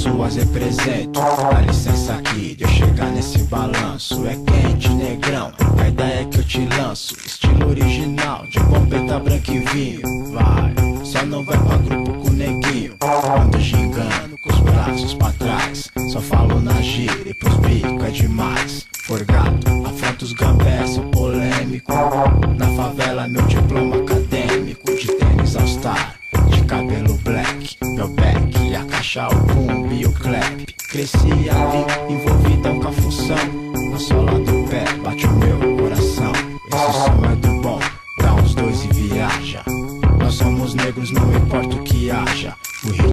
suas represento. Dá licença aqui de eu chegar nesse balanço. É quente, negrão, a ideia é que eu te lanço. Estilo original, de bombeta branca e vinho. Vai, só não vai pra grupo com neguinho. Ando gingando com os braços pra trás. Só falo na gíria e pros bico é demais. Forgado, afronta os gambés, sou polêmico. Na favela meu diploma acadêmico. De tênis All Star, de cabelo black. Meu back, e a caixa, o boom e o clap. Cresci ali, envolvidão com a função. Na sola do pé, bate o meu coração. Esse som é do bom, dá uns dois e viaja. Nós somos negros, não importa o que haja.